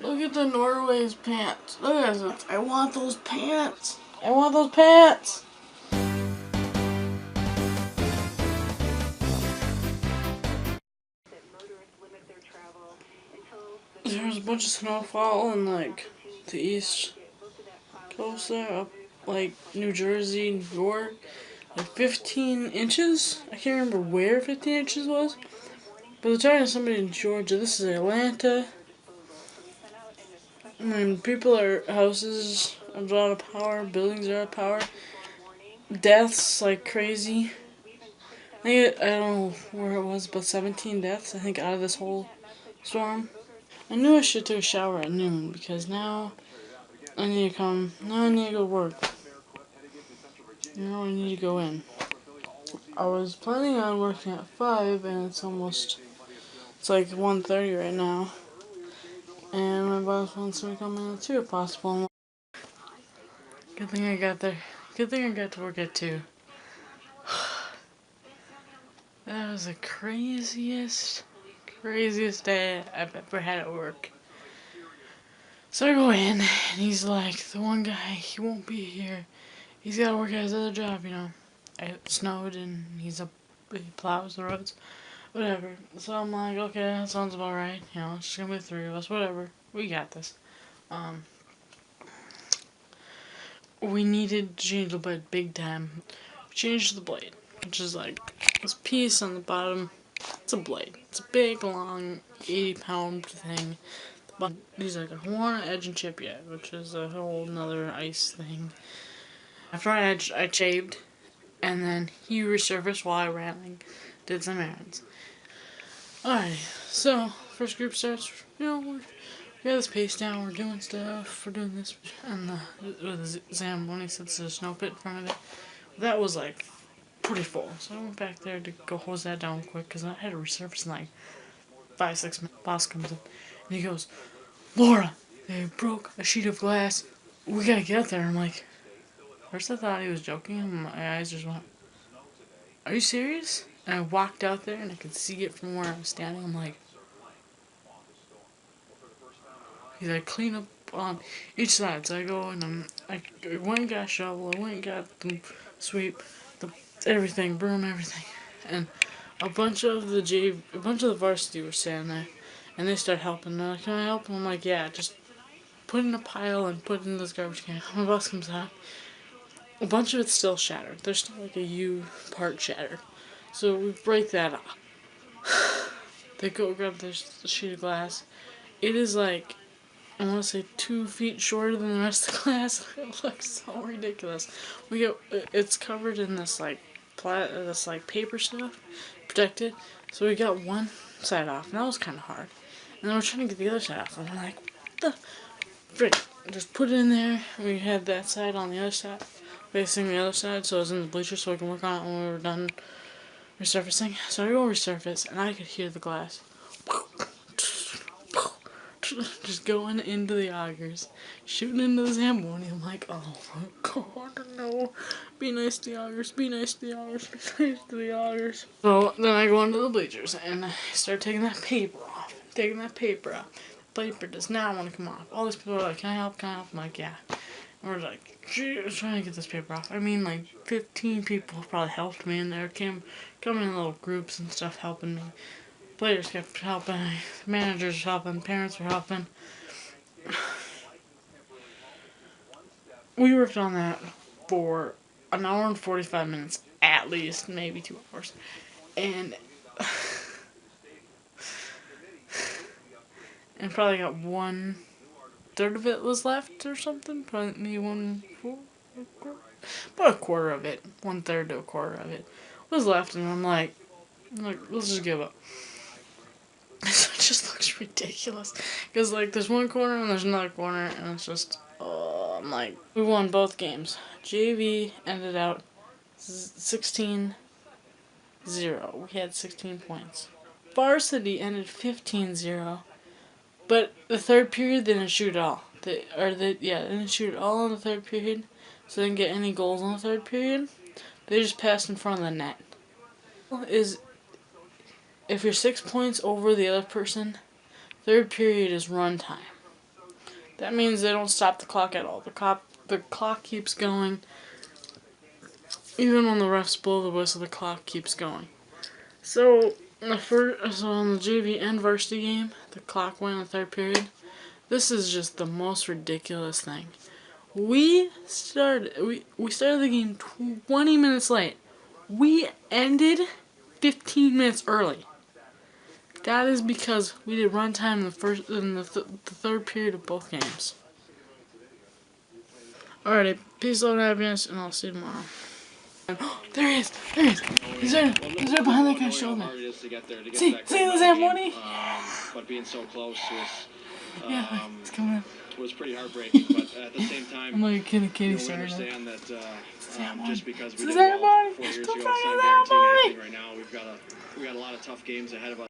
Look at the Norway's pants. Look at this. I want those pants. I want those pants. There's a bunch of snowfall in like the east coast there, up like New Jersey, New York. Like 15 inches. I can't remember where 15 inches was. But they're talking to somebody in Georgia. This is Atlanta. I mean, people are, houses are out of power, buildings are out of power. Deaths like crazy. I don't know where it was, but 17 deaths, I think, out of this whole storm. I knew I should take a shower at noon because now I need to now I need to go to work. Now I need to go in. I was planning on working at 5 and it's like 1:30 right now. And my boss wants me to come in at 2 if possible. Good thing I got there. Good thing I got to work at 2. That was the craziest day I've ever had at work. So I go in, and he's like, the one guy, he won't be here. He's gotta work at his other job, you know. It snowed, and he plows the roads. Whatever. So I'm like, okay, that sounds about right. You know, it's just gonna be 3 of us. Whatever. We got this. We needed to change the blade big time. We changed the blade, which is like this piece on the bottom. It's a blade. It's a big, long, 80-pound thing. He's like, I want to edge and chip yet, which is a whole nother ice thing. After I edged, I shaved, and then he resurfaced while I ran and did some errands. Alright, so first group starts. You know, we got this pace down. We're doing stuff. We're doing this, and with the Zamboni, since there's a snow pit in front of it, that was like pretty full. So I went back there to go hose that down quick because I had to resurface in like 5-6 minutes. Boss comes in and he goes, Laura, they broke a sheet of glass. We gotta get out there. I'm like, first I thought he was joking, and my eyes just went, are you serious? And I walked out there and I could see it from where I was standing. I'm like, he's like, clean up on each side. So I go and I went and got a shovel. I went and got the sweep, everything, broom, everything, and a bunch of the varsity were standing there, and they start helping. They're like, can I help? And I'm like, yeah, just put in a pile and put in this garbage can. My boss comes out. A bunch of it's still shattered. There's still like a U part shattered. So we break that off. They go grab this sheet of glass. It is like, I want to say 2 feet shorter than the rest of the glass. It looks so ridiculous. It's covered in this like paper stuff, protected. So we got one side off, and that was kind of hard. And then we're trying to get the other side off, and I'm like, what the frick? Just put it in there. We had that side on the other side, facing the other side, so it was in the bleachers, so we can work on it when we were done resurfacing. So I go resurface, and I could hear the glass just going into the augers, shooting into the Zamboni. I'm like, oh my god, no. Be nice to the augers, be nice to the augers, be nice to the augers. So then I go into the bleachers and I start taking that paper off. The paper does not want to come off. All these people are like, can I help? I'm like, yeah. And we're like, trying to get this paper off. I mean, like 15 people probably helped me in there. Coming in little groups and stuff helping me. Players kept helping, managers were helping, parents were helping. We worked on that for an hour and 45 minutes at least, maybe 2 hours. And probably got 1/3 of it was left or something. Probably maybe about a quarter of it. 1/3 to a quarter of it was left, and I'm like, let's just give up. So it just looks ridiculous. Because, like, there's one corner and there's another corner, and it's just, oh, I'm like, we won both games. JV ended out 16-0. We had 16 points. Varsity ended 15-0. But the third period, they didn't shoot at all. They didn't shoot at all in the third period. So they didn't get any goals in the third period. They just passed in front of the net. If you're 6 points over the other person, third period is run time. That means they don't stop the clock at all. The clock keeps going. Even when the refs blow the whistle, the clock keeps going. So on the JV and varsity game, the clock went in the third period. This is just the most ridiculous thing. We started the game 20 minutes late. We ended 15 minutes early. That is because we did runtime in the third period of both games. Alrighty, peace, love, and happiness, and I'll see you tomorrow. There he is! There he is! He's right behind that guy's shoulder. See the Zamboni? But being so close was, yeah, he's coming in. Was pretty heartbreaking, but at the same time, I'm like a kitty, we understand that just because we did well Zamboni. 4 years ago, it's not guaranteeing anything right now. We've got a lot of tough games ahead of us.